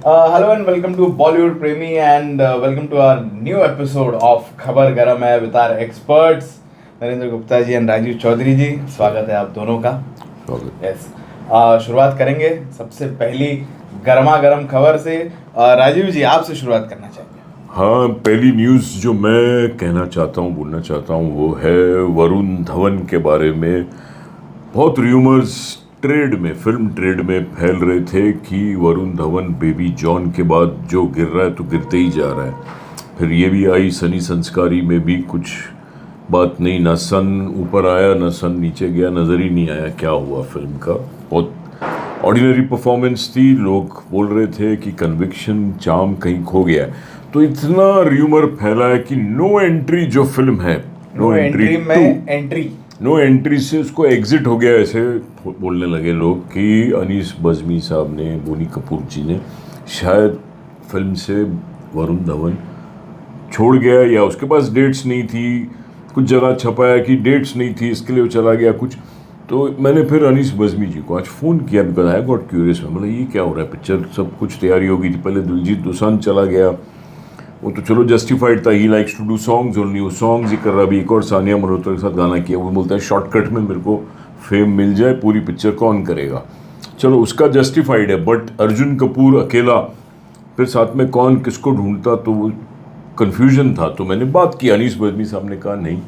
Hello and welcome to Bollywood Premi and welcome to our new episode of खबर गरम है with our experts Narendra Gupta ji and Rajiv Chaudhary जी। स्वागत है आप दोनों का। स्वागत। Yes. शुरुआत करेंगे सबसे पहली गर्मा गर्म खबर से। राजीव जी आपसे शुरुआत करना चाहेंगे। हाँ, पहली न्यूज़ जो मैं कहना चाहता हूँ, बोलना चाहता हूँ, वो है वरुण धवन के बारे में। बहुत र्यूमर्स फिल्म ट्रेड में फैल रहे थे कि वरुण धवन बेबी जॉन के बाद जो गिर रहा है तो गिरते ही जा रहा है। फिर ये भी आई सनी संस्कारी में भी कुछ बात नहीं, ना सन ऊपर आया ना सन नीचे गया, नज़र ही नहीं आया क्या हुआ फिल्म का। बहुत ऑर्डिनरी परफॉर्मेंस थी। लोग बोल रहे थे कि कन्विक्शन चार्म कहीं खो गया है। तो इतना र्यूमर फैला है कि नो एंट्री जो फिल्म है, नो एंट्री में एंट्री, नो एंट्री से उसको एग्जिट हो गया, ऐसे बोलने लगे लोग कि अनीस बज़्मी साहब ने, बोनी कपूर जी ने शायद फिल्म से वरुण धवन छोड़ गया या उसके पास डेट्स नहीं थी। कुछ जगह छपाया कि डेट्स नहीं थी इसके लिए वो चला गया कुछ। तो मैंने फिर अनीस बज़्मी जी को आज फ़ोन किया, बिकॉज आई गॉट क्यूरियस में, मतलब ये क्या हो रहा है। पिक्चर सब कुछ तैयारी हो गई थी, पहले दिलजीत दोसांझ चला गया, वो तो चलो जस्टिफाइड था, he likes to do songs only, वो सॉन्ग्स ही कर रहा। अभी एक और सानिया मल्होत्रा के साथ गाना किया, वो बोलता है शॉर्टकट में मेरे को फेम मिल जाए, पूरी पिक्चर कौन करेगा। चलो उसका जस्टिफाइड है, बट अर्जुन कपूर अकेला फिर साथ में कौन किसको ढूंढता, तो वो कन्फ्यूजन था। तो मैंने बात की, अनीस बज़्मी साहब ने कहा नहीं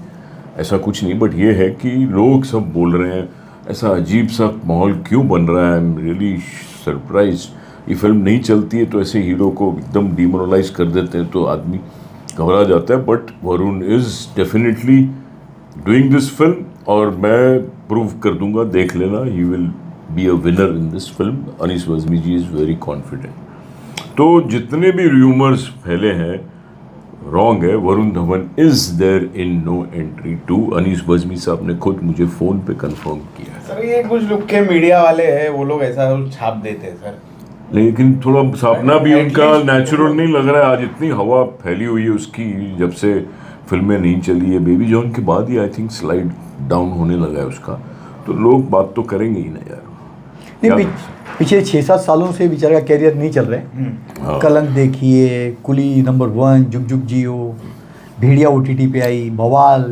ऐसा कुछ नहीं, बट ये है कि लोग सब बोल रहे हैं ऐसा अजीब सा माहौल क्यों बन रहा है। I am really surprise. ये फिल्म नहीं चलती है तो ऐसे हीरो को एकदम डिमोरलाइज कर देते हैं तो आदमी घबरा जाता है। But Varun is definitely doing this film और मैं प्रूव कर दूंगा, देख लेना, he will be a winner in this film. Anees Bazmee ji is very confident. तो जितने भी र्यूमर्स फैले हैं रॉन्ग है। Varun Dhawan is there in no entry two. Anees Bazmee साहब ने खुद मुझे फ़ोन पे कंफर्म किया। सर ये कुछ लोग के मीडिया वाले हैं, वो लोग ऐसा छाप देते हैं सर, लेकिन थोड़ा सपना भी उनका नेचुरल नहीं लग रहा है। आज इतनी हवा फैली हुई है उसकी, जब से फिल्में नहीं चली है, बेबी जॉन के बाद ही आई थिंक स्लाइड डाउन होने लगा है उसका। तो लोग बात तो करेंगे ही ना यार। नहीं, पिछले 6-7 सालों से बेचारे का कैरियर नहीं चल रहा है। हाँ। कलंक देखिए, कुली नंबर 1, जुग जुग जियो, भेड़िया OTT पे आई, बवाल,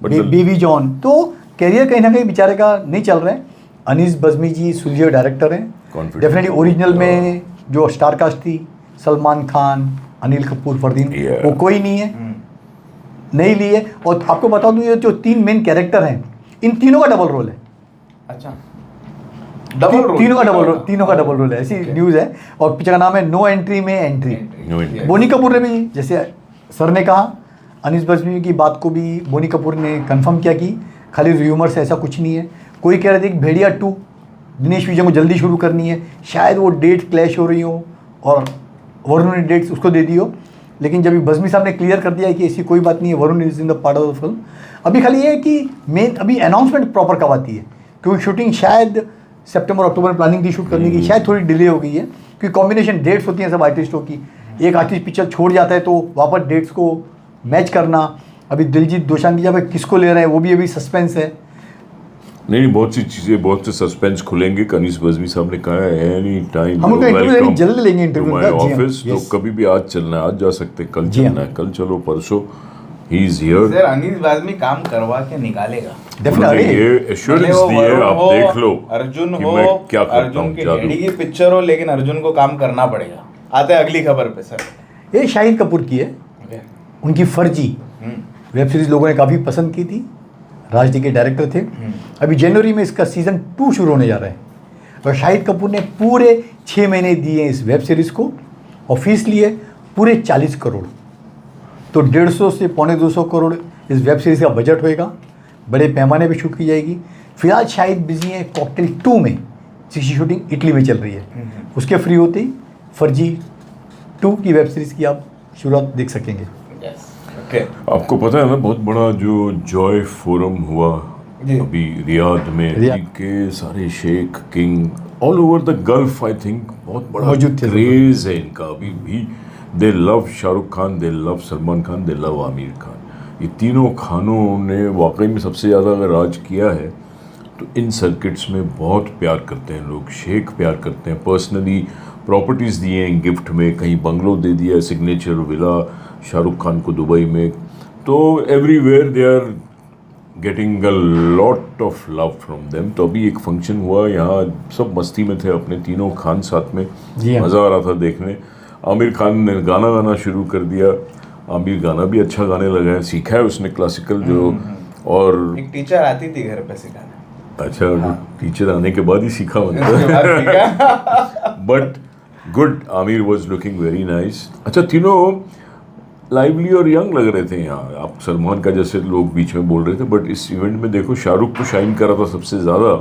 बेबी जॉन, तो कैरियर कहीं ना कहीं बेचारे का नहीं चल रहा है। अनीस बज़्मी जी सुलझे डायरेक्टर हैं, डेफिनेटली। ओरिजिनल में जो स्टार कास्ट थी, सलमान खान, अनिल कपूर, फरदीन, वो कोई नहीं है, नहीं लिए। और आपको बता दूं, ये जो 3 मेन कैरेक्टर हैं, इन तीनों का डबल रोल है। अच्छा, डबल रोल, तीनों का डबल रोल है, ऐसी न्यूज़ है। और पिक्चर का नाम है नो एंट्री में एंट्री। बोनी कपूर ने भी, जैसे सर ने कहा, अनीस बज़्मी की बात को भी बोनी कपूर ने कंफर्म किया कि खाली र्यूमर से ऐसा कुछ नहीं है। कोई कह रहे थे कि भेड़िया 2 दिनेश विजय को जल्दी शुरू करनी है, शायद वो डेट क्लैश हो रही हो और वरुण ने डेट्स उसको दे दी हो। लेकिन जब बज़्मी साहब ने क्लियर कर दिया है कि ऐसी कोई बात नहीं है, Varun is in the part of the film. अभी खाली ये है कि मेन अभी अनाउंसमेंट प्रॉपर कब आती है, क्योंकि शूटिंग शायद सितंबर अक्टूबर में प्लानिंग थी शूट करने की, शायद थोड़ी डिले हो गई है, क्योंकि कॉम्बिनेशन डेट्स होती हैं सब आर्टिस्टों की। एक आर्टिस्ट पिक्चर छोड़ जाता है तो वापस डेट्स को मैच करना। अभी दिलजीत दोसांझ की जगह किसको ले रहे हैं वो भी अभी सस्पेंस है। नहीं, बहुत सी चीज़ें, बहुत से सस्पेंस खुलेंगे। अनीस बज़्मी साहब ने कहा है एनी टाइम हम उनका इंटरव्यू जल्द लेंगे, इंटरव्यू माय ऑफिस। तो कभी भी आज चलना है, आज जा सकते हैं, कल चलना है, कल चलो, परसों he is here. Sir Anees Bazmee काम करवा के निकालेगा डेफिनेटली। ये एश्योरेंस दी है, आप देख लो। अर्जुन कि हो, मैं क्या करता अर्जुन हूं, की जादू। डैडी की पिक्चर हो, लेकिन अर्जुन को काम करना पड़ेगा। आते हैं अगली खबर पे सर। ये शाहिद कपूर की है, उनकी फर्जी वेब सीरीज लोगों ने काफ़ी पसंद की थी। राजडी के डायरेक्टर थे। अभी जनवरी में इसका सीज़न 2 शुरू होने जा रहा है और शाहिद कपूर ने पूरे 6 महीने दिए इस वेब सीरीज़ को और फीस लिए पूरे 40 करोड़। तो 150 से 250 करोड़ इस वेब सीरीज़ का बजट होएगा। बड़े पैमाने पे शूट की जाएगी। फिलहाल शाहिद बिजी है कॉकटेल 2 में, जिसकी शूटिंग इटली में चल रही है। उसके फ्री होते ही फर्जी 2 की वेब सीरीज़ की आप शुरुआत देख सकेंगे। आपको पता है ना, बहुत बड़ा जो जॉय फोरम हुआ अभी रियाद में, के सारे शेख, king all over the Gulf, I think बहुत बड़ा क्रेज है इनका अभी भी। They love Shahrukh Khan, they love Salman Khan, they love Aamir Khan. ये तीनों खानों ने वाकई में सबसे ज़्यादा अगर राज किया है तो इन सर्किट्स में बहुत प्यार करते हैं लोग। शेख प्यार करते हैं पर्सनली, प्रॉपर्टीज़ दिए हैं गिफ्ट में, कहीं बंगलो दे दिया, सिग्नेचर विला शाहरुख खान को दुबई में। तो everywhere they are getting a lot of love from them. तो अभी एक फंक्शन हुआ, यहाँ सब मस्ती में थे, अपने तीनों खान साथ में, मज़ा आ रहा था देखने। आमिर खान ने गाना गाना शुरू कर दिया। आमिर गाना भी अच्छा गाने लगा है, सीखा है उसने क्लासिकल जो। और एक टीचर आती थी घर पे सिखाने। अच्छा, टीचर आने के बाद ही सीखा मतलब। But good, Aamir was looking very nice. अच्छा, तीनों लाइवली और यंग लग रहे थे यहाँ। आप सलमान का जैसे लोग बीच में बोल रहे थे, बट इस इवेंट में देखो शाहरुख तो शाइन कर रहा था सबसे ज़्यादा।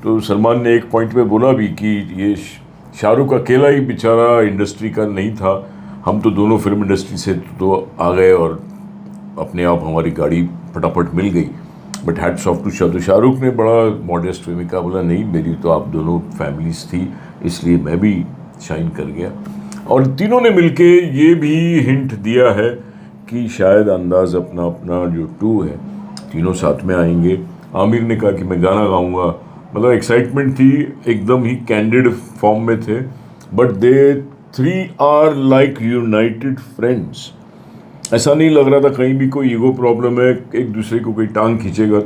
तो सलमान ने एक पॉइंट पे बोला भी कि ये शाहरुख अकेला ही बेचारा इंडस्ट्री का नहीं था, हम तो दोनों फिल्म इंडस्ट्री से तो आ गए और अपने आप हमारी गाड़ी फटाफट मिल गई। But hats off to Shahrukh. Shahrukh ने बड़ा मॉडेस्ट वे में कहा, बोला नहीं, मेरी तो आप दोनों फैमिलीज थी, इसलिए मैं भी शाइन कर गया। और तीनों ने मिलके ये भी हिंट दिया है कि शायद अंदाज़ अपना अपना जो 2 है, तीनों साथ में आएंगे। आमिर ने कहा कि मैं गाना गाऊंगा, मतलब एक्साइटमेंट थी, एकदम ही कैंडिड फॉर्म में थे। But they 3 are like united friends. ऐसा नहीं लग रहा था कहीं भी कोई ईगो प्रॉब्लम है, एक दूसरे को कोई टांग खींचेगा।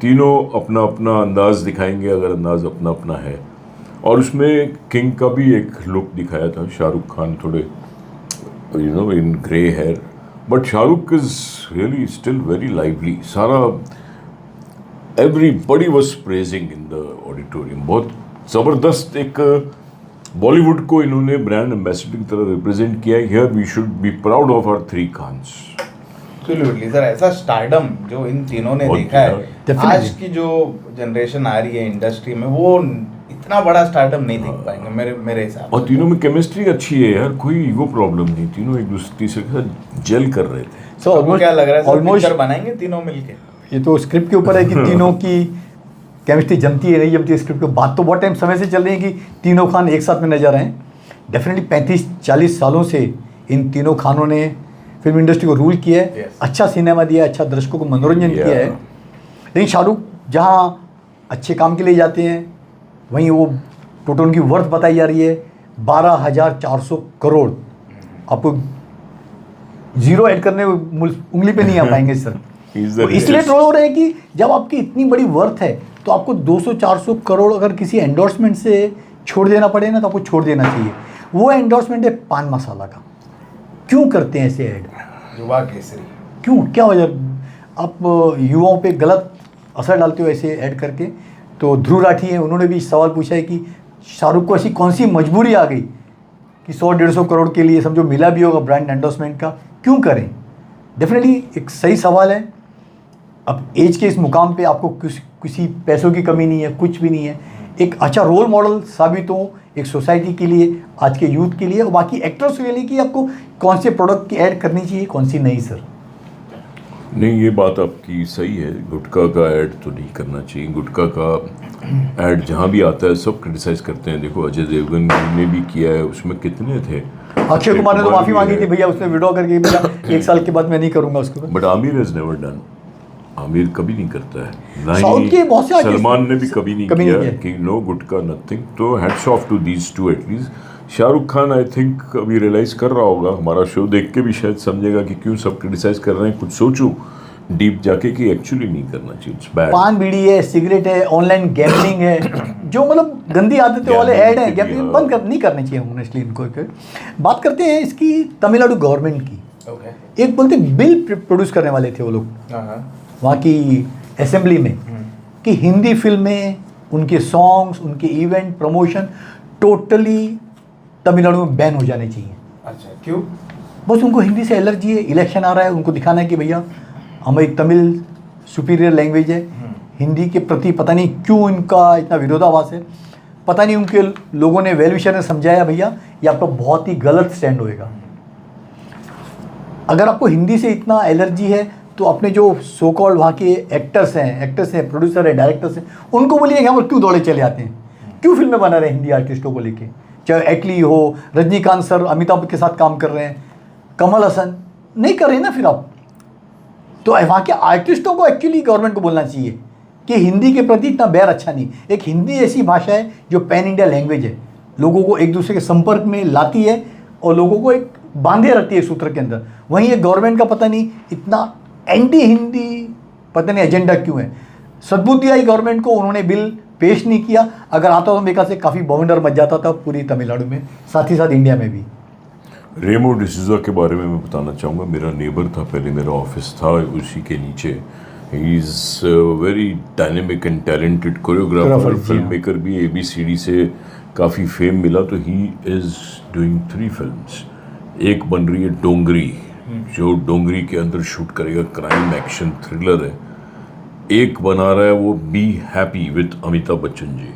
तीनों अपना अपना अंदाज़ दिखाएंगे, अगर अंदाज़ अपना अपना है। और उसमें किंग का भी एक लुक दिखाया था, शाहरुख खान थोड़े in grey hair, but Shahrukh is really still very lively. सारा everybody was praising in the auditorium. बहुत ज़बरदस्त एक बॉलीवुड को इन्होंने ब्रांड एम्बेसडर की तरह रिप्रेजेंट किया है। Here we should be proud of our 3 Khans. Absolutely sir, ऐसा स्टारडम जो इन तीनों ने देखा है, आज की जो जनरेशन आ रही है इंडस्ट्री में, वो इतना बड़ा स्टारडम नहीं देख पाएंगे मेरे हिसाब से। और तीनों में केमिस्ट्री अच्छी है यार, कोई ईगो प्रॉब्लम नहीं, तीनों एक दूसरे के साथ जेल कर रहे थे। सो आपको क्या लग रहा है सर, पिक्चर बनाएंगे तीनों मिलके? ये तो स्क्रिप्ट के ऊपर है कि तीनों की केमिस्ट्री जमती है नहीं जमती है। स्क्रिप्ट की बात तो बहुत टाइम समय से चल रही है कि तीनों खान एक साथ में नजर आए। डेफिनेटली 35-40 सालों से इन तीनों खानों ने फिल्म इंडस्ट्री को रूल किया है। अच्छा सिनेमा दिया है, अच्छा दर्शकों को मनोरंजन किया है। लेकिन शाहरुख जहाँ अच्छे काम के लिए जाते हैं, वहीं वो टोटल उनकी वर्थ बताई जा रही है 12,400 करोड़। आपको जीरो ऐड करने उंगली पे नहीं आ पाएंगे सर। इसलिए ट्रोल हो रहे हैं कि जब आपकी इतनी बड़ी वर्थ है तो आपको 200-400 करोड़ अगर किसी एंडोर्समेंट से छोड़ देना पड़े ना, तो आपको छोड़ देना चाहिए। वो एंडोर्समेंट है पान मसाला का। क्यों करते हैं ऐसे ऐड? युवा केसरी क्यों, क्या वजह? आप युवाओं पे गलत असर डालते हो ऐसे ऐड करके। तो ध्रुव राठी है, उन्होंने भी सवाल पूछा है कि शाहरुख को ऐसी कौन सी मजबूरी आ गई कि 100-150 करोड़ के लिए समझो मिला भी होगा ब्रांड एंडोर्समेंट का, क्यों करें? डेफिनेटली एक सही सवाल है। अब एज के इस मुकाम पे आपको किसी पैसों की कमी नहीं है, कुछ भी नहीं है। एक अच्छा रोल मॉडल साबित हो एक सोसाइटी के लिए, आज के यूथ के लिए, और बाकी एक्टर्स के लिए कि आपको कौन से प्रोडक्ट की ऐड करनी चाहिए, कौन सी नहीं। सर नहीं, ये बात आपकी सही है, गुटखा का ऐड तो नहीं करना चाहिए। गुटखा का ऐड जहाँ भी आता है सब क्रिटिसाइज करते हैं। देखो अजय देवगन ने भी किया है, उसमें कितने थे, अक्षय कुमार ने तो माफी मांगी थी भैया, उसने विड्रॉ करके भैया 1 साल के बाद मैं नहीं करूंगा उसको। But Aamir has never done, Aamir कभी नहीं करता है, ना साउथ के बहुत से सलमान ने भी कभी नहीं किया कि नो गुटखा नथिंग। तो hats off to these two at least. Shahrukh Khan I think अभी रियलाइज़ कर रहा होगा, हमारा शो देख के भी शायद समझेगा कि क्यों सब क्रिटिसाइज कर रहे हैं। कुछ सोचो डीप जाके कि एक्चुअली नहीं करना चाहिए, इट्स बैड। पान बीड़ी है, सिगरेट है, ऑनलाइन गैम्बलिंग है, जो मतलब गंदी आदतें वाले ऐड हैं, गैम्बलिंग बंद नहीं करनी चाहिए ऑनेस्टली इनको। बात करते हैं इसकी तमिलनाडु गवर्नमेंट की। एक बोलते बिल प्रोड्यूस करने वाले थे वो लोग वहाँ की असेंबली में कि हिंदी फिल्में, उनके सॉन्ग्स, उनके इवेंट प्रमोशन टोटली तमिलनाडु में बैन हो जाने चाहिए। अच्छा, क्यों? बस उनको हिंदी से एलर्जी है, इलेक्शन आ रहा है, उनको दिखाना है कि भैया हमारी तमिल सुपीरियर लैंग्वेज है। हिंदी के प्रति पता नहीं क्यों इनका इतना विरोधाभास है। पता नहीं उनके लोगों ने वेल विशर ने समझाया भैया ये आपका बहुत ही गलत स्टैंड होएगा। अगर आपको हिंदी से इतना एलर्जी है तो अपने जो सो कॉल्ड वहाँ के एक्टर्स हैं, प्रोड्यूसर हैं, डायरेक्टर्स हैं, उनको बोलिए कि हम क्यों दौड़े चले आते हैं, क्यों फिल्में बना रहे हैं हिंदी आर्टिस्टों को लेके। चाहे एटली हो, रजनीकांत सर अमिताभ के साथ काम कर रहे हैं, कमल हसन नहीं कर रहे ना फिर आप। तो वहाँ के आर्टिस्टों को एक्चुअली गवर्नमेंट को बोलना चाहिए कि हिंदी के प्रति इतना बैर अच्छा नहीं। एक हिंदी ऐसी भाषा है जो पैन इंडिया लैंग्वेज है, लोगों को एक दूसरे के संपर्क में लाती है और लोगों को एक बांधे रखती है सूत्र के अंदर। वहीं ये गवर्नमेंट का पता नहीं इतना एंटी हिंदी पता नहीं एजेंडा क्यों है। सद्बुद्धि आई गवर्नमेंट को, उन्होंने बिल पेश नहीं किया। अगर आता तो मेरे ख्याल से काफ़ी बवंडर मच जाता था पूरी तमिलनाडु में, साथ ही साथ इंडिया में भी। रेमो डिसूजा के बारे में मैं बताना चाहूँगा। मेरा नेबर था, पहले मेरा ऑफिस था उसी के नीचे। He is very dynamic and talented choreographer, film maker भी। ABCD से काफ़ी फेम मिला। तो ही इज़ डूइंग 3 फिल्म्स। एक बन रही है डोंगरी, जो डोंगरी के अंदर शूट करेगा, क्राइम एक्शन थ्रिलर है। एक बना रहा है वो be happy with Amitabh Bachchan ji,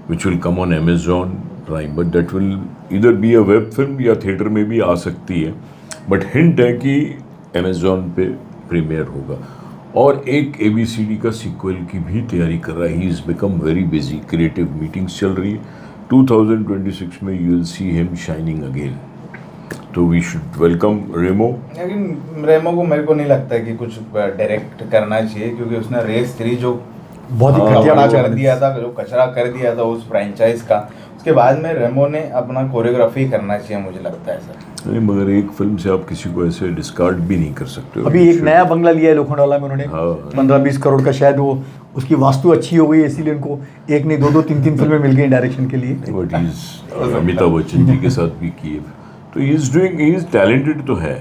which will come on Amazon Prime, but that will इधर बी अ वेब फिल्म या थिएटर में भी आ सकती है। बट हिंट है कि Amazon पे प्रीमियर होगा। और एक ABCD का सीक्वल की भी तैयारी कर रहा है। He is become very busy, creative meetings चल रही है। 2026 में you will see him shining again. तो वी शुड वेलकम रेमो। लेकिन रेमो को मेरे को नहीं लगता है कि कुछ डायरेक्ट करना चाहिए, क्योंकि उसने रेस 3 जो बहुत ही कचरा घटिया कर दिया था, जो कचरा कर दिया था उस फ्रेंचाइज का, उसके बाद में रेमो ने अपना कोरियोग्राफी करना चाहिए, मुझे लगता है सर। नहीं, मगर एक फिल्म से आप किसी को ऐसे डिस्कार्ड भी नहीं कर सकते हो। अभी एक नया बंगला लिया है लोखंडवाला में उन्होंने, 15-20 करोड़ का, शायद वो उसकी वास्तु अच्छी हो गई है, इसीलिए उनको एक नहीं 2-2, 3-3 फिल्में मिल गई डायरेक्शन के लिए। बट अमिताभ बच्चन जी के साथ भी किए। तो ही इज टैलेंटेड तो है,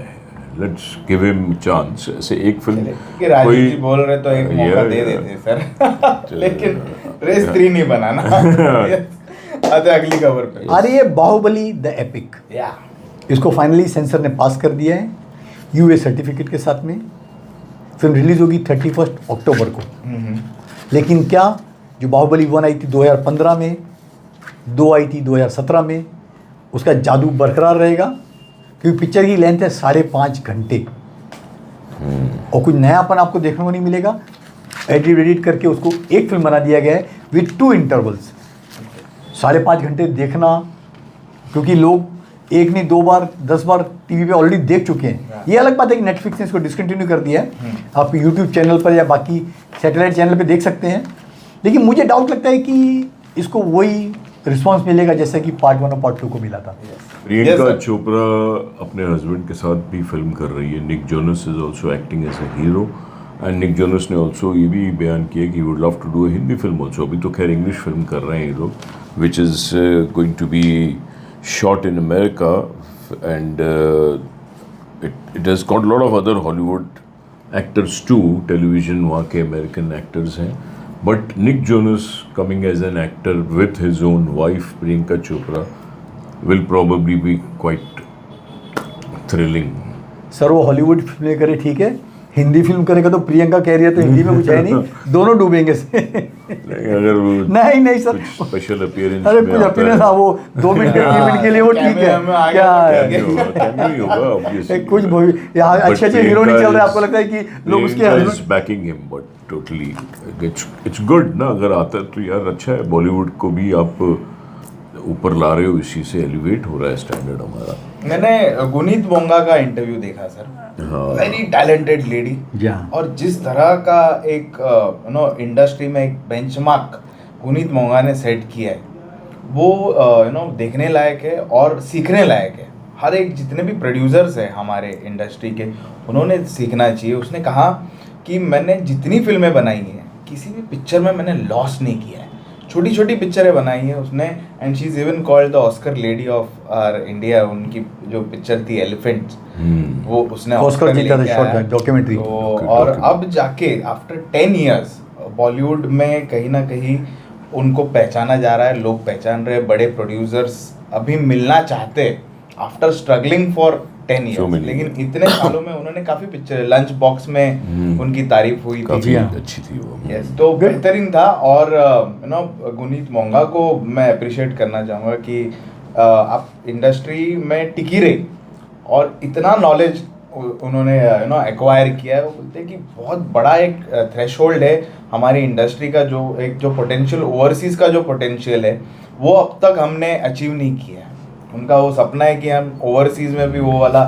लेट्स गिव हिम चांस। ऐसे एक फिल्म कि राजीव जी बोल रहे तो एक मौका दे देते सर। लेकिन रेस 3 नहीं बनाना। आते अगली खबर पे आ रही है बाहुबली द एपिक। इसको फाइनली सेंसर ने पास कर दिया है यूए सर्टिफिकेट के साथ में। फिल्म रिलीज होगी 31 अक्टूबर को। लेकिन क्या जो बाहुबली 1 आई थी 2015 में, 2 आई थी 2017 में, उसका जादू बरकरार रहेगा, क्योंकि पिक्चर की लेंथ है 5.5 घंटे और कुछ नयापन आपको देखने को नहीं मिलेगा। एडिट करके उसको एक फिल्म बना दिया गया है विथ 2 इंटरवल्स। 5.5 घंटे देखना, क्योंकि लोग एक नहीं 2 बार 10 बार टीवी पे ऑलरेडी देख चुके हैं। ये अलग बात है कि नेटफ्लिक्स ने इसको डिसकंटिन्यू कर दिया है, आप यूट्यूब चैनल पर या बाकी सैटेलाइट चैनल पे देख सकते हैं। लेकिन मुझे डाउट लगता है कि इसको वही रिस्पांस मिलेगा जैसा कि पार्ट 1 और पार्ट 2 को मिला था। प्रियंका चोपड़ा अपने हस्बैंड के साथ भी फिल्म कर रही है। Nick Jonas is also acting as a hero, and Nick Jonas ने ऑल्सो ये भी बयान किया कि would love to do a Hindi film also. अभी तो खैर इंग्लिश फिल्म कर रहे हैं ये लोग, which is going to be shot in America, and it has got a lot of other Hollywood actors too. Television वहाँ के American actors हैं, but Nick Jonas coming as an actor with his own wife Priyanka Chopra will probably be quite thrilling. Sir वो Hollywood फिल्में करे ठीक है, Hindi film करेगा तो प्रियंका कह रही है तो हिंदी में कुछ है नहीं, दोनों डूबेंगे से। अगर नहीं सर, स्पेशल अपीयरेंस, अरे कुछ अपीयरेंस, हाँ वो 2 मिनट 3 मिनट के लिए वो ठीक है, क्या है कुछ यहाँ अच्छे हीरो नहीं चल रहे, आपको लगता है कि लोग उसके banking him, but totally it's good ना। अगर आता है तो यार अच्छा है, बॉलीवुड को भी आप ऊपर ला रहे हो, इसी से एलिवेट हो रहा है स्टैंडर्ड हमारा। मैंने गुनीत मोंगा का इंटरव्यू देखा सर, वेरी टैलेंटेड लेडी, और जिस तरह का एक इंडस्ट्री में एक बेंचमार्क गुनीत मोंगा ने सेट किया है, वो देखने लायक है और सीखने लायक है। हर एक जितने भी प्रोड्यूसर्स हैं हमारे इंडस्ट्री के, उन्होंने सीखना चाहिए। उसने कहा कि मैंने जितनी फिल्में बनाई हैं, किसी भी पिक्चर में मैंने लॉस नहीं किया है, छोटी छोटी पिक्चरें बनाई हैं उसने, and she is even called the Oscar lady of our India. उनकी जो पिक्चर थी एलिफेंट, वो उसने ऑस्कर जीता था, शॉर्ट डॉक्यूमेंट्री। और अब जाके आफ्टर 10 years बॉलीवुड में कहीं ना कहीं उनको पहचाना जा रहा है, लोग पहचान रहे हैं, बड़े प्रोड्यूसर्स अभी मिलना चाहते आफ्टर स्ट्रगलिंग फॉर 10 years। लेकिन इतने सालों में उन्होंने काफी पिक्चर, लंच बॉक्स में उनकी तारीफ हुई थी, अच्छी थी वो। यस, तो बेहतरीन था। और गुनीत मोंगा को मैं अप्रिशिएट करना चाहूँगा कि आप इंडस्ट्री में टिकी रही और इतना नॉलेज उन्होंने एक्वायर किया है। वो बोलते हैं कि बहुत बड़ा एक थ्रेशोल्ड है हमारी इंडस्ट्री का, जो पोटेंशियल ओवरसीज का जो पोटेंशियल है वो अब तक हमने अचीव नहीं किया है। उनका वो सपना है कि हम ओवरसीज में भी वो वाला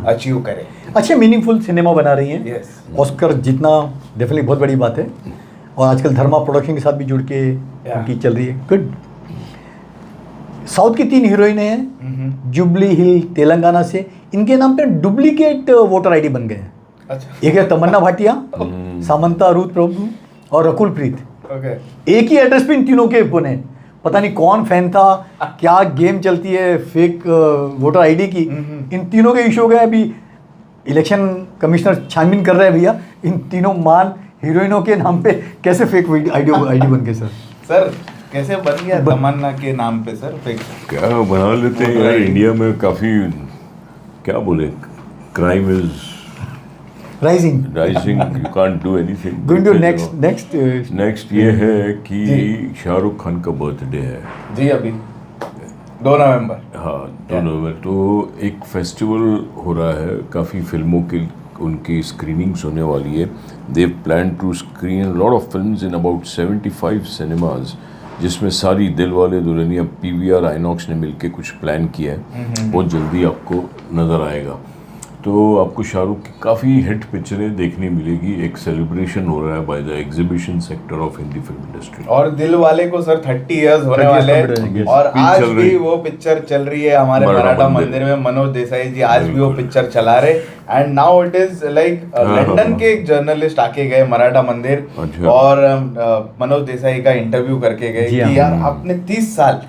अचीव करें। अच्छे मीनिंगफुल सिनेमा बना रही हैं। ऑस्कर जितना डेफिनेटली बहुत बड़ी बात है, और आजकल धर्मा प्रोडक्शन के साथ भी जुड़ के उनकी चल रही है। गुड। साउथ की 3 हीरोइनें हैं, जुबली हिल तेलंगाना से, इनके नाम पे डुप्लीकेट वोटर आईडी बन गए हैं। अच्छा। एक है तमन्ना भाटिया, सामंता रूथ प्रभु और रकुल प्रीत। ओके। एक ही एड्रेस पे इन तीनों के बने। पता नहीं कौन फैन था, क्या गेम चलती है फेक वोटर आईडी की, इन तीनों के इशू हो गए। अभी इलेक्शन कमिश्नर छानबीन कर रहे हैं भैया, इन तीनों मान हीरोइनों के नाम पे कैसे फेक आईडी बन गए सर। सर कैसे बन गया तमन्ना के नाम पे सर फेक? क्या बना लेते हैं यार, इंडिया में काफ़ी क्या बोले, crime is rising, you can't do anything. Going to next ये है कि शाहरुख खान का बर्थडे है जी, अभी 2 नवंबर। हाँ 2 नवंबर, तो एक फेस्टिवल हो रहा है, काफ़ी फिल्मों की उनकी स्क्रीनिंग्स होने वाली है। They plan to screen lot of films in about 75 cinemas, जिसमें सारी दिलवाले दुल्हनिया PVR आइनॉक्स ने मिलके कुछ प्लान किया है। बहुत जल्दी आपको नज़र आएगा। तो आपको शाहरुख की काफ़ी हिट पिक्चरें देखने मिलेगी। एक सेलिब्रेशन हो रहा है by the exhibition sector of Hindi film industry. और दिल वाले को सर 30 इयर्स होने वाले हैं और आज भी वो पिक्चर चल रही है हमारे मराठा मंदिर में। मनोज देसाई जी आज भी वो पिक्चर चला रहे। And now it is like London के एक जर्नलिस्ट आके गए मराठा मंदिर और मनोज देसाई का इंटरव्यू करके गए कि यार आपने 30 साल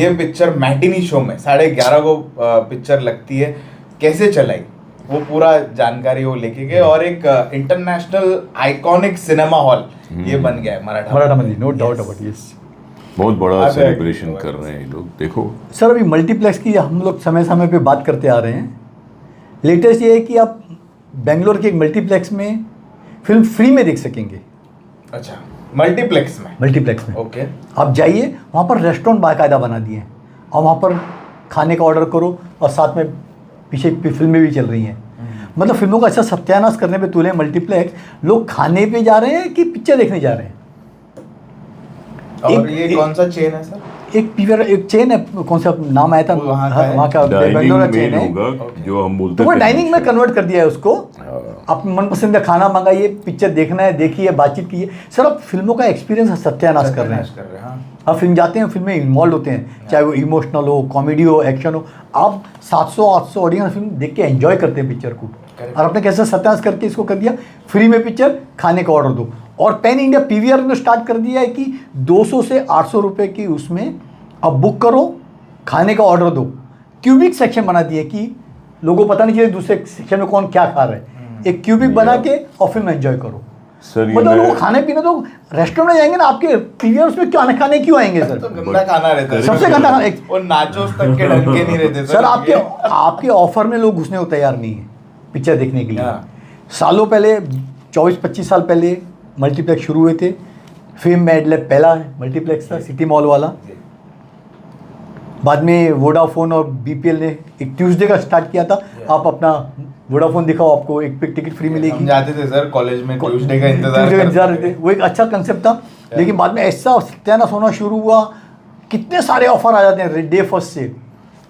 ये पिक्चर मैटिनी शो में 11:30 को पिक्चर लगती है, कैसे चलाई, वो पूरा जानकारी वो लेके गए। और एक इंटरनेशनल आइकॉनिक सिनेमा हॉल ये बन गया है मराठा मंदिर, नो डाउट अबाउट यस। बहुत बड़ा सेलिब्रेशन कर रहे हैं लोग। देखो सर, अभी मल्टीप्लेक्स की हम लोग समय समय पे बात करते आ रहे हैं। लेटेस्ट ये है कि आप बेंगलोर के एक मल्टीप्लेक्स में फिल्म फ्री में देख सकेंगे। अच्छा, मल्टीप्लेक्स में ओके। आप जाइए, वहाँ पर रेस्टोरेंट बाकायदा बना दिए हैं और वहाँ पर खाने का ऑर्डर करो और साथ में पीछे फिल्में भी चल रही हैं। मतलब फिल्मों का अच्छा सत्यानाश करने पे तुले मल्टीप्लेक्स। लोग खाने पे जा रहे हैं कि पिक्चर देखने जा रहे हैं। और ये कौन सा चेन है सर? एक चेन है, कौन सा नाम आया था वहाँ का, बेंगलोर का चेन है जो हम बोलते हैं। तो वो डाइनिंग में कन्वर्ट कर दिया है उसको। आप मनपसंद का खाना मंगाइए, पिक्चर देखना है देखिए, बातचीत कीजिए। सर आप फिल्मों का एक्सपीरियंस सत्यानाश कर रहे हैं। आप फिल्म जाते हैं, फिल्म में इन्वॉल्व होते हैं, चाहे वो इमोशनल हो, कॉमेडी हो, एक्शन हो। आप 700-800 ऑडियंस फिल्म देख के एंजॉय करते हैं पिक्चर को, और आपने कैसे सत्यानाश करके इसको कर दिया फ्री में पिक्चर, खाने का ऑर्डर दो। और पैन इंडिया PVR ने स्टार्ट कर दिया है कि 200 से 800 रुपये की उसमें अब बुक करो, खाने का ऑर्डर दो। क्यूबिक सेक्शन बना दिए कि लोगों को पता नहीं चले दूसरे सेक्शन में कौन क्या खा रहे हैं। एक क्यूबिक बना के और फिल्म एंजॉय करो। मतलब लोग खाने पीने तो रेस्टोरेंट में जाएंगे ना, आपके PVR उसमें क्यों खाने क्यों आएंगे सर? तो गंदा खाना रहता है, सबसे गंदा खाना। और नाचोस तक के ढंग के नहीं रहते सर। आपके ऑफर में लोग घुसने को तैयार नहीं है पिक्चर देखने के लिए। सालों पहले 24-25 साल पहले मल्टीप्लेक्स शुरू हुए थे। फेम मेडलैब पहला मल्टीप्लेक्स था, सिटी मॉल वाला। बाद में वोडाफोन और BPL ने एक ट्यूसडे का स्टार्ट किया था। आप अपना वोडाफोन दिखाओ, आपको एक टिकट फ्री मिलेगी। हम जाते थे सर कॉलेज में, ट्यूसडे का इंतजार थे। वो एक अच्छा कंसेप्ट था। लेकिन बाद में ऐसा सत्यानाश होना शुरू हुआ, कितने सारे ऑफर आ जाते हैं डे फर्स्ट से।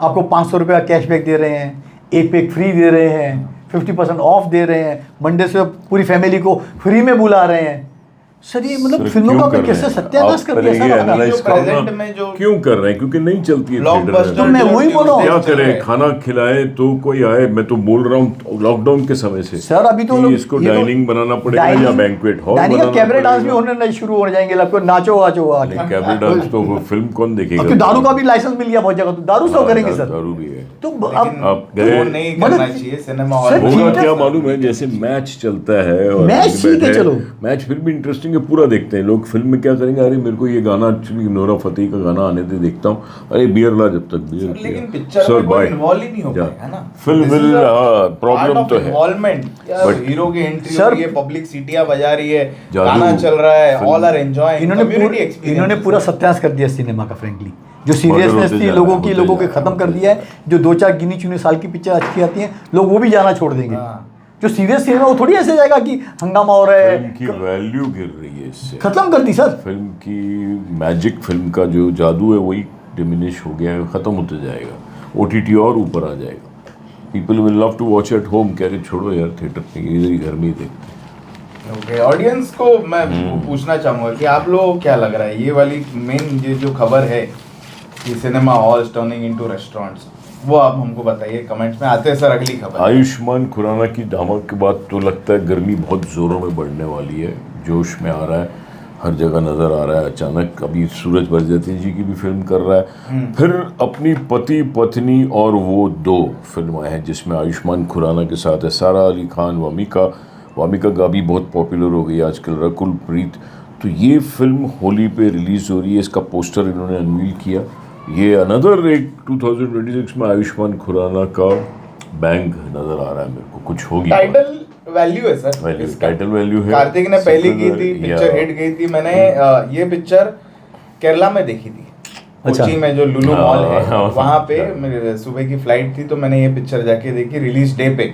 आपको 500 रुपये का कैशबैक दे रहे हैं, एक पैक फ्री दे रहे हैं, 50% ऑफ दे रहे हैं, मंडे से पूरी फैमिली को फ्री में बुला रहे हैं। सर ये मतलब फिल्मों का कैसे सत्यानाश कर दिया सर? क्यों कर रहे हैं? क्योंकि नहीं चलती है थिएटर। तो मैं वही बोल रहा हूँ, क्या करें, खाना खिलाए तो कोई आए। मैं तो बोल रहा हूँ लॉकडाउन के समय से सर अभी तो इसको डाइनिंग बनाना पड़ेगा या बैंक्वेट हॉल बनाना। कैबरे डांस भी होने शुरू हो जाएंगे, आपको नाचो वाचो। कैबरे डांस तो फिल्म कौन देखेगा? दारू का भी लाइसेंस मिल गया बहुत जगह, तो दारू सब करेंगे सर। दारू भी है। तो आप गए नहीं करना चाहिए सिनेमा हॉल। होगा क्या मालूम है, जैसे मैच चलता है और मैच फिर भी इंटरेस्टिंग है, पूरा देखते हैं लोग। फिल्म में क्या करेंगे, अरे मेरे को ये गाना एक्चुअली नोरा फतेही का गाना आने दे, देखता हूँ। अरे बियर ला जब तक बियर। लेकिन पिक्चर में कोई इन्वॉल्व ही नहीं हो पाएगा ना। फिल्म प्रॉब्लम तो है, इन्वॉल्वमेंट। हीरो की एंट्री हो रही है, पब्लिक सीटियां बजा रही है, गाना चल रहा है, ऑल आर एंजॉयिंग। इन्होंने पूरा सत्यानाश कर दिया सिनेमा का। फ्रेंकली जो सीरियसनेस थी लोगों के खत्म कर दिया है। जो 2-4 गिनी चुनी साल की पिक्चर अच्छी आती हैं, लोग वो भी जाना छोड़ देंगे। जो सीरियस सिनेमा वो थोड़ी ऐसे जाएगा कि हंगामा हो रहा है। फिल्म की वैल्यू गिर रही है इससे, खत्म कर दी सर। फिल्म की मैजिक, फिल्म का जो जादू है वही डिमिनिश हो गया है, खत्म होते जाएगा। OTT और ऊपर आ जाएगा। People will love to watch at home. कह रहे छोड़ो यार थिएटर में, इधर ही घर में ही देखते। ओके, ऑडियंस को मैं पूछना चाहूँगा कि आप लोगों को क्या लग रहा है, ये वाली मेन ये जो खबर है कि cinema halls turning into restaurants, वो आप हमको बताइए कमेंट्स में। आते हैं सर अगली खबर। आयुष्मान खुराना की धमक के बाद तो लगता है गर्मी बहुत ज़ोरों में बढ़ने वाली है, जोश में आ रहा है, हर जगह नज़र आ रहा है। अचानक अभी सूरज बरजाती जी की भी फिल्म कर रहा है, फिर अपनी पति पत्नी और वो 2 फिल्म हैं जिसमें आयुष्मान खुराना के साथ है सारा अली खान, वामिका गाबी बहुत पॉपुलर हो गई आजकल, रकुल प्रीत। तो ये फिल्म होली पे रिलीज़ हो रही है, इसका पोस्टर इन्होंने अनवील किया। ये अनदर एक 2026 में आयुष्मान खुराना का बैंक नज़र आ रहा है मेरे को, कुछ होगी। टाइटल वैल्यू है सर, टाइटल वैल्यू है। कार्तिक ने पहली की थी पिक्चर, हिट गई थी। मैंने ये पिक्चर केरला में देखी थी, कोची में जो लुलु मॉल है वहाँ पे। मेरे सुबह की फ्लाइट थी तो मैंने ये पिक्चर जाके देखी रिलीज डे पे।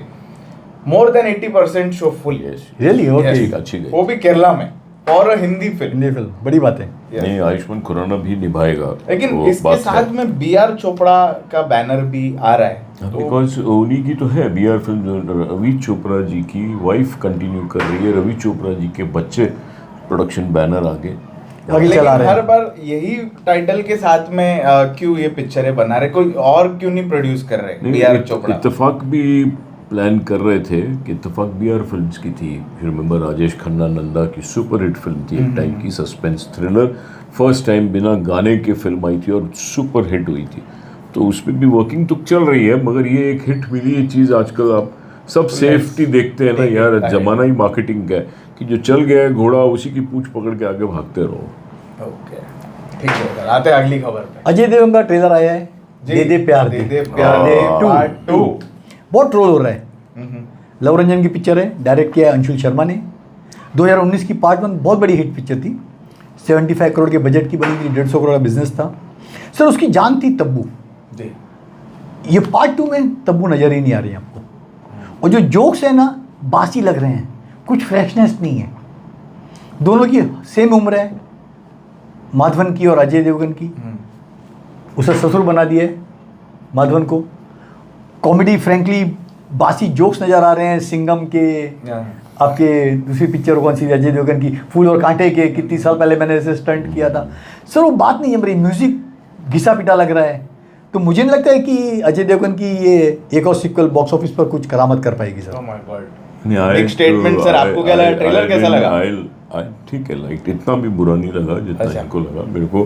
More than 80% show full. Really? Okay, अच्छी गई, वो भी केरला में, और हिंदी फिल्म, बड़ी बात है। नहीं आयुष्मान खुराना भी निभाएगा, लेकिन इसके साथ में BR चोपड़ा का बैनर भी आ रहा है, बिकॉज उन्हीं की तो है BR फिल्म। रवि चोपड़ा जी की वाइफ कंटिन्यू कर रही है, रवि चोपड़ा जी के बच्चे प्रोडक्शन बैनर आगे चला रहे हैं। हर बार यही टाइटल के साथ में क्यों ये पिक्चरें बना रहे, कोई और क्यों नहीं प्रोड्यूस कर रहे? BR चोपड़ा इत्तेफाक भी प्लान कर रहे थे कि इत्तेफाक BR फिल्म्स की थी, रिमेंबर राजेश खन्ना नंदा की सुपर हिट फिल्म थी एक टाइम की, सस्पेंस थ्रिलर, फर्स्ट टाइम बिना गाने के फिल्म आई थी और सुपर हिट हुई थी। तो उस पर भी वर्किंग तो चल रही है, मगर ये एक हिट मिली ये चीज़। आजकल आप सब सेफ्टी देखते हैं ना यार, जमाना ही मार्केटिंग का है कि जो चल गया है घोड़ा उसी की पूंछ पकड़ के आगे भागते रहो। ओके ठीक है, आते हैं अगली खबर पे। अजय देवगन का ट्रेलर आया है, दे दे प्यार दे पार्ट 2। बहुत ट्रोल हो रहा है। लव रंजन की पिक्चर है, डायरेक्ट किया है अंशुल शर्मा ने। 2019 की पार्ट 1 बहुत बड़ी हिट पिक्चर थी, 75 करोड़ के बजट की बनी थी, 150 करोड़ का बिजनेस था सर। उसकी जान थी तब्बू। ये पार्ट 2 में तब्बू नजर ही नहीं आ रही है आपको, और जो जोक्स है ना बासी लग रहे हैं, कुछ फ्रेशनेस नहीं है। दोनों की सेम उम्र है, माधवन की और अजय देवगन की। उसे ससुर बना दिया है माधवन को। कॉमेडी फ्रैंकली बासी जोक्स नज़र आ रहे हैं सिंगम के। आपके दूसरी पिक्चर कौन सी थी अजय देवगन की, फूल और कांटे के, कितनी साल पहले मैंने इसे स्टंट किया था सर। वो बात नहीं है मेरी, म्यूजिक घिसा पिटा लग रहा है। तो मुझे नहीं लगता है कि अजय देवगन की ये एक और सिक्वल बॉक्स ऑफिस पर कुछ करामत कर पाएगी sir. Oh my God, big statement sir. आपको क्या लगा, ट्रेलर कैसा लगा? ठीक है, लाइक इतना भी बुरा नहीं लगा जितना इनको लगा। मेरे को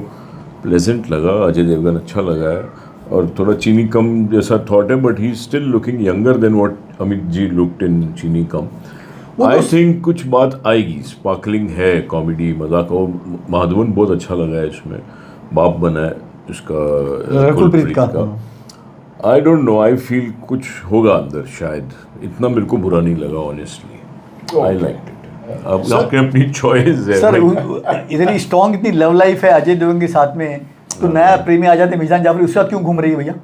प्लेजेंट लगा, अजय देवगन अच्छा लगा है, और थोड़ा चीनी कम जैसा थॉट है, but he still looking younger than what Amit ji looked in Cheeni Kum. I think कुछ बात आएगी, स्पार्कलिंग है, कॉमेडी मजाक, और माधवन बहुत अच्छा लगा है इसमें, बाप बना है इसका रकुल प्रीत का। I don't know, I feel कुछ होगा अंदर शायद, इतना मेरे को बुरा नहीं लगा ऑनेस्टली। I like it. अब आपकी अपनी चॉइस है सर। इतनी स्ट्रॉन्ग, इतनी लव लाइफ है अजय देवगन के साथ में, तो नया प्रेमी आ जाते मीजान जाफरी, उसके साथ क्यों घूम रही है भैया?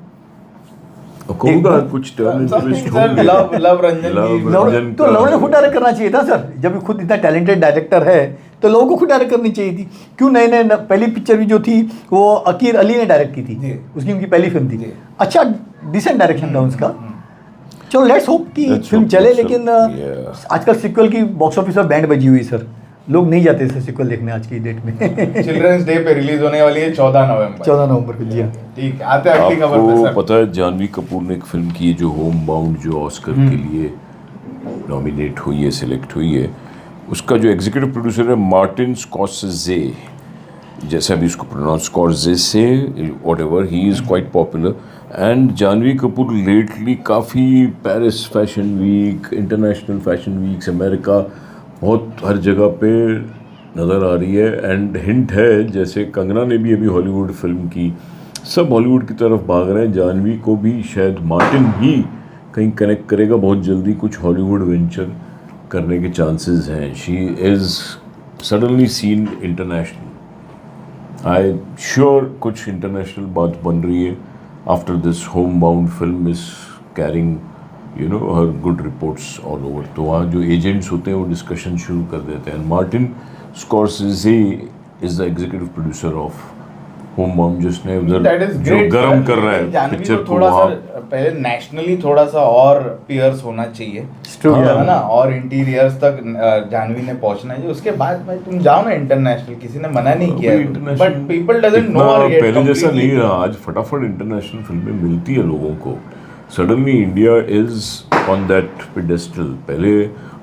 कहूँगा कुछ टर्न इंटरेस्ट हो गया। लव रंजन तो लव रंजन खुद डायरेक्ट करना चाहिए था सर। जब खुद इतना टैलेंटेड डायरेक्टर है तो लोगों को खुद डायरेक्ट करनी चाहिए थी। क्यों नए नए पहली पिक्चर भी जो थी वो अकीर अली ने डायरेक्ट की थी, उसकी उनकी पहली फिल्म थी। अच्छा डिसेंट डायरेक्शन था उसका। चलो लेट्स होप कि फिल्म चले, लेकिन आजकल सिक्वल की बॉक्स ऑफिस पर बैंड बजी हुई सर, लोग नहीं जाते इसे सिक्वल देखने आज की डेट में। चिल्ड्रंस डे पे रिलीज होने वाली है 14 नवंबर को। जी हाँ ठीक। आते हैं अगली खबर पे सर। पता है जानवी कपूर ने एक फिल्म की है जो होम बाउंड, जो ऑस्कर के लिए नॉमिनेट हुई है, सिलेक्ट हुई है। उसका जो एग्जीक्यूटिव प्रोड्यूसर है मार्टिन स्कॉर्सेज़े, जैसे अभी उसको pronounce Scorsese whatever, he is quite popular. And Janhvi Kapoor lately काफ़ी Paris fashion week, international fashion weeks, America, बहुत हर जगह पे नज़र आ रही है। एंड हिंट है जैसे कंगना ने भी अभी हॉलीवुड फिल्म की, सब हॉलीवुड की तरफ भाग रहे हैं। जानवी को भी शायद मार्टिन ही कहीं कनेक्ट करेगा बहुत जल्दी, कुछ हॉलीवुड वेंचर करने के चांसेस हैं। She is suddenly seen international. I sure कुछ इंटरनेशनल बात बन रही है after this Homebound film is carrying you know her good reports all over. तो वहाँ जो एजेंट्स होते हैं वो डिस्कशन शुरू कर देते हैं। Martin Scorsese is the executive producer of होम मॉम जिसने That उधर is जो great, गरम sir. कर रहा लेकिन है जानवी पिक्चर को को थोड़ा वहाँ सा पहले नेशनली थोड़ा सा और पियर्स होना चाहिए, true, हाँ, yeah. है ना, और इंटीरियर्स तक जानवी ने पहुंचना चाहिए। उसके बाद भाई तुम जाओ ना इंटरनेशनल, किसी ने मना नहीं किया, बट पीपल डजंट नो और गेट पहले जैसा नहीं रहा। आज फटाफट इंटरनेशनल फिल्में मिलती है लोगों को। Suddenly India is on that pedestal. पहले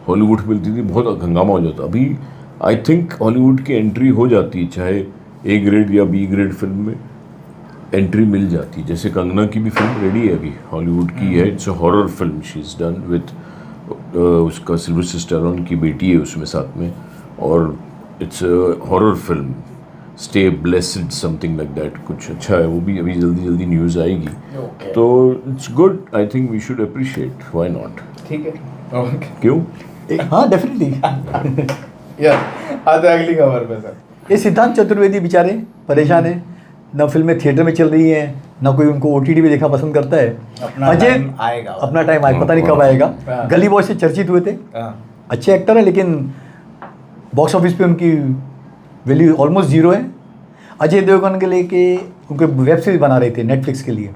हॉलीवुड मिलती थी, बहुत हंगामा हो जाता। अभी आई थिंक हॉलीवुड की एंट्री हो जाती है, चाहे ए ग्रेड या बी ग्रेड फिल्म में एंट्री मिल जाती है। जैसे कंगना की भी फिल्म रेडी है अभी, हॉलीवुड की है, it's a horror film, she is done with उसका सिल्वेस्टर स्टैलोन की बेटी है उसमें साथ में, और it's a horror film, stay blessed something like that, कुछ अच्छा है वो भी। अभी जल्दी जल्दी न्यूज़ आएगी, तो it's good. I think we should appreciate, why not. ठीक है, ओके, क्यों? हाँ डेफिनेटली। यार आते अगली खबर पे सर। ये सिद्धांत चतुर्वेदी बेचारे परेशान है, न फिल्में थिएटर में चल रही हैं, न कोई उनको OTT पे देखना पसंद करता है। अपना अजय टाइम आएगा, अपना टाइम आएगा, पता नहीं कब आएगा। हाँ। गली बॉय से चर्चित हुए थे, हाँ, अच्छे एक्टर हैं, लेकिन बॉक्स ऑफिस पे उनकी वैल्यू ऑलमोस्ट जीरो है। अजय देवगन के लेके उनके वेब सीरीज बना रहे थे नेटफ्लिक्स के लिए,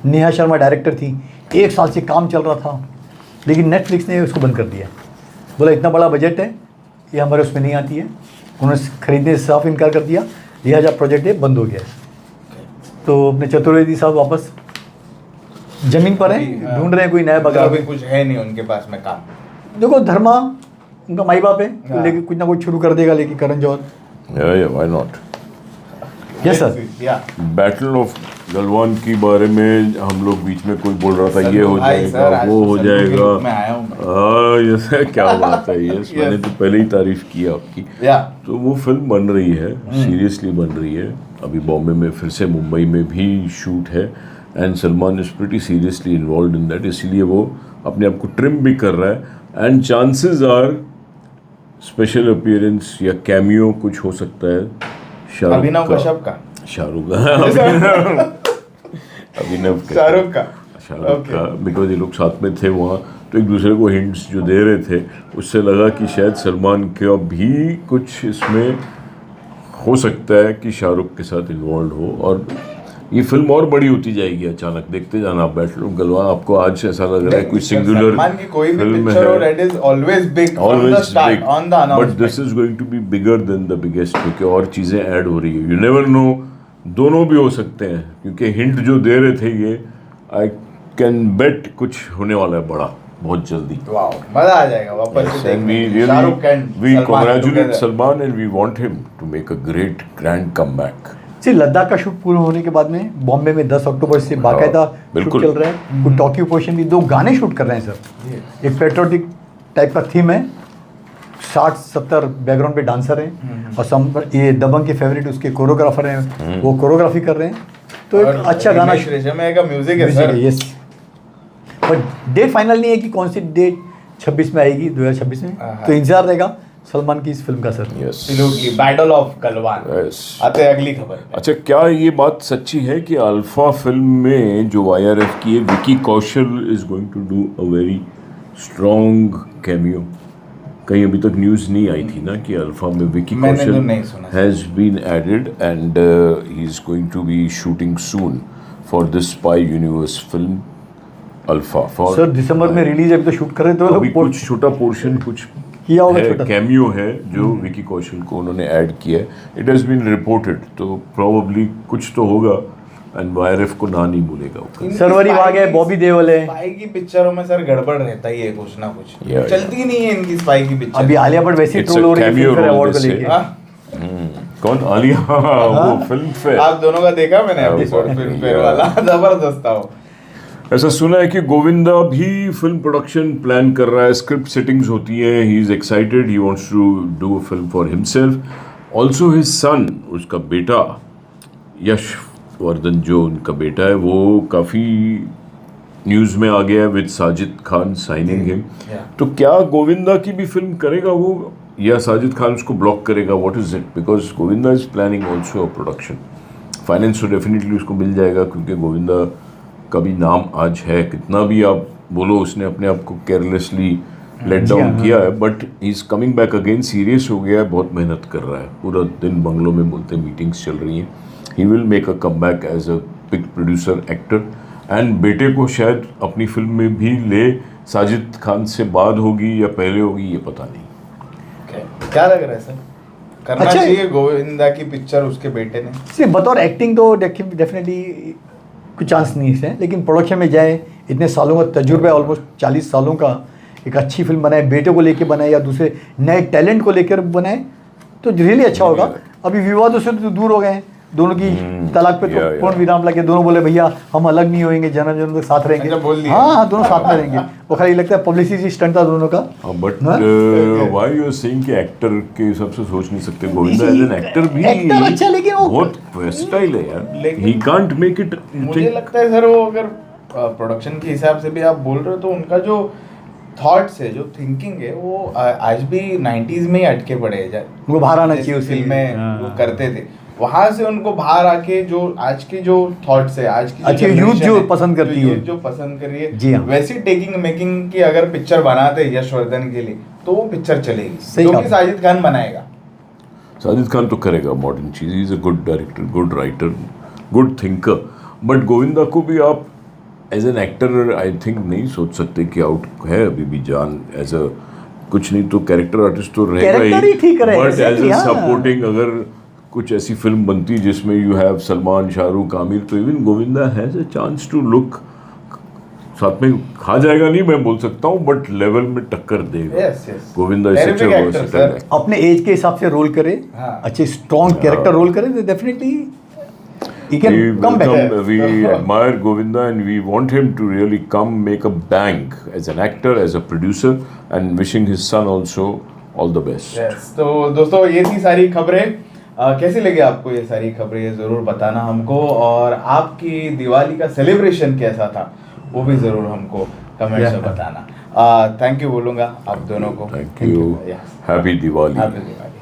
नेहा शर्मा डायरेक्टर थी, 1 साल से काम चल रहा था, लेकिन नेटफ्लिक्स ने उसको बंद कर दिया। बोला इतना बड़ा बजट है, ये हमारे उसमें नहीं आती है, उन्होंने खरीदने से साफ इनकार कर दिया, लिहाजा प्रोजेक्ट ये बंद हो गया है। तो अपने चतुर्वेदी साहब वापस जमीन पर हैं, ढूंढ रहे हैं कोई नया बगला। अभी कुछ है नहीं उनके पास में काम। देखो धर्मा उनका माई बाप है, तो हाँ। लेकिन कुछ ना कुछ शुरू कर देगा, लेकिन करण जौहर। या व्हाई नॉट। Yes sir. या बैटल ऑफ गलवान के बारे में हम लोग बीच में कोई बोल रहा था सर, ये हो भाई जाएगा, सर, आज वो तो हो सर के जाएगा। रूप में आया हूं मैं। हाँ ये क्या बात है, यस मैंने तो पहले ही तारीफ की आपकी। या तो वो फिल्म बन रही है, सीरियसली बन रही है। अभी बॉम्बे में फिर से, मुंबई में भी शूट है, and Salman is pretty seriously involve in that, इसलिए वो अपने आप को ट्रिम भी कर रहा है। And chances are special appearance या कैमियो कुछ हो सकता है शाहरुख अभिनव का। कश्यप का, शाहरुख का अभिनव का, शाहरुख का, शाहरुख का, बिकॉज ये लोग साथ में थे वहाँ, तो एक दूसरे को हिंट्स जो दे रहे थे, उससे लगा कि शायद सलमान का भी कुछ इसमें हो सकता है कि शाहरुख के साथ इन्वॉल्व हो, और ये फिल्म और बड़ी होती जाएगी अचानक। देखते जाना आप बैटल ऑफ गलवान, आपको आज ऐसा लग रहा है कोई सिंगुलर सलमान की कोई भी फिल्म पिक्चर हो, है, that is always big from the always start big, on the but announcement. This is going to be bigger than the biggest, क्योंकि और चीज़ें ऐड हो रही है। यू नेवर नो, दोनों भी हो सकते हैं, क्योंकि हिंट जो दे रहे थे ये, आई कैन बेट कुछ होने वाला है बड़ा बहुत जल्दी। वाओ, मजा आ जाएगा वापस से And we देखने। Shahrukh and really we congratulate Salman and we want him to make a great grand comeback. जी, लद्दाख का शूट पूरा होने के बाद में बॉम्बे में 10 अक्टूबर से बाकायदा शूट बिल्कुल। चल रहा है। कुछ टॉकी पोर्शन भी, 2 गाने शूट कर रहे हैं सर। एक पेट्रोटिक टाइप का थीम है, 60-70 बैकग्राउंड पे डांसर हैं, और ये दबंग के फेवरेट उसके कोरियोग्राफर हैं, वो कोरियोग्राफी कर रहे हैं। तो एक अच्छा गाना रेशमिया का म्यूजिक है सर। यस, पर डेट फाइनल नहीं है कि कौन सी डेट 26 में आएगी, 2026 में। तो इंतजार रहेगा सलमान की इस फिल्म का sir. Yes. Absolutely, battle of Galwan. Yes. आते हैं अगली खबर पे। अच्छा, क्या ये बात सच्ची है कि अल्फा फिल्म में जो YRF की है, Vicky Kaushal is going to do a very strong cameo? कहीं अभी तक न्यूज़ नहीं आई थी ना कि अल्फा में विकी मैंने तो कौशल नहीं सुना। Has been added and he is going to be shooting soon for this spy universe film Alpha. For sure दिसंबर में रिलीज है, अभी तो शूट कर रहे, तो अभी कुछ छोटा पोर्शन कुछ किया होगा, है, छोटा कैमियो है जो विकी कौशल को उन्होंने ऐड किया है। इट हैज़ बीन रिपोर्टेड, तो प्रोबेबली कुछ तो होगा, एंड YRF को ना नहीं बोलेगा वो। सरवरी भाग है, बॉबी देओल है। स्पाई की पिक्चरों में सर गड़बड़ रहता ही है, कुछ ना कुछ Yeah, चलती नहीं है इनकी स्पाई की पिक्चर। अभी आलिया भट्ट वैसे ही It's ट्रोल a हो रही है cameo film fair role award को this लेके। हाँ, कौन? आलिया? वो फिल्म फेयर। आप दोनों का देखा मैंने हाँ, एपिसोड वो फिल्म yeah. फेयर वाला, जबरदस्त था वो। ऐसा सुना है कि गोविंदा भी फिल्म प्रोडक्शन प्लान कर रहा है, स्क्रिप्ट सेटिंग्स होती हैं, he is excited, he wants to do a film for himself. Also his son, उसका बेटा यश वर्धन जो उनका बेटा है, वो काफ़ी न्यूज़ में आ गया है with Sajid Khan signing him. तो क्या गोविंदा की भी फिल्म करेगा वो, या साजिद खान उसको ब्लॉक करेगा? What is it? Because Govinda is planning also a production. Finance तो डेफिनेटली उसको मिल जाएगा, क्योंकि गोविंदा का भी नाम आज है, कितना भी आप बोलो उसने अपने आप को केयरलेसली लेट डाउन किया है, but he is coming back again, serious हो गया है, बहुत मेहनत कर रहा है, पूरा दिन बंगलों में बोलते मीटिंग्स चल रही हैं। He will make a comeback as a big producer actor, and बेटे को शायद अपनी फिल्म में भी ले। साजिद खान से बाद होगी या पहले होगी ये पता नहीं। क्या लग रहा है सर, करना अच्छा, चाहिए गोविंदा की पिक्चर उसके बेटे ने? सिर्फ बतौर एक्टिंग तो डेफिनेटली कुछ चांस नहीं है, लेकिन प्रोडक्शन में जाए, इतने सालों का तजुर्बा है, ऑलमोस्ट 40 सालों का, एक अच्छी फिल्म बनाए, बेटे को लेके बनाए या दूसरे नए टैलेंट को लेकर बनाए तो रियली अच्छा होगा। अभी विवादों से तो दूर हो गए हैं, दोनों की तलाक पे तो पूर्ण विराम लगे, दोनों बोले भैया हम अलग नहीं होएंगे, जन्म जन्म तक साथ रहेंगे। हाँ, दोनों साथ में रहेंगे। वो खाली लगता है पब्लिसिटी स्टंट था दोनों का। But why you are saying कि एक्टर के हिसाब से सोच नहीं सकते? गोविंदा एज एन एक्टर भी एक्टर अच्छा, लेकिन वो बहुत वर्सटाइल है यार, ही कांट मेक इट। मुझे लगता है सर, वो अगर प्रोडक्शन के हिसाब से भी आप बोल रहे हो तो उनका जो थॉट्स है, जो थिंकिंग है, वो आज भी 90s में ही अटके पड़े हैं। उनको बाहर आना चाहिए उस फिल्में वो करते थे, वहां से उनको बाहर आके जो आज की जो थॉट्स है, आज की अच्छी यूथ जो पसंद करती है, जो पसंद कर रही जी है, हाँ। वैसी टेकिंग मेकिंग की अगर पिक्चर बनाते यशवर्धन के लिए तो वो पिक्चर चलेगी, सही क्योंकि साजिद खान बनाएगा। साजिद खान तो करेगा मॉडर्न चीज, he is a good director, good writer, good thinker. But Govinda को भी आप as an actor I think नहीं सोच सकते कि आउट है अभी भी जान, एज अ कुछ नहीं तो कैरेक्टर आर्टिस्ट तो रहेगा कैरेक्टर ही ठीक रहेगा, बट एज exactly, अ हाँ। सपोर्टिंग अगर कुछ ऐसी फिल्म बनती जिसमें यू हैव सलमान, शाहरुख, आमिर, तो even Govinda has a chance to look, साथ में खा जाएगा नहीं मैं बोल सकता हूँ, बट लेवल में टक्कर देगा। Yes, yes. Govinda is such a Terrific actor, versatile sir. Actor. अपने एज के हिसाब से रोल करे, हाँ। अच्छे स्ट्रॉन्ग कैरेक्टर रोल करे तो definitely he can come back. We admire Govinda and we want him to really come make a bang as an actor, as a producer, and wishing his son also all the best. Yes. तो दोस्तों ये थी सारी खबरें। कैसी लगी आपको ये सारी खबरें, ज़रूर बताना हमको, और आपकी दिवाली का सेलिब्रेशन कैसा था वो भी ज़रूर हमको कमेंट में बताना। थैंक यू बोलूँगा आप दोनों को। Thank you. Yes. Happy Diwali. Happy Diwali.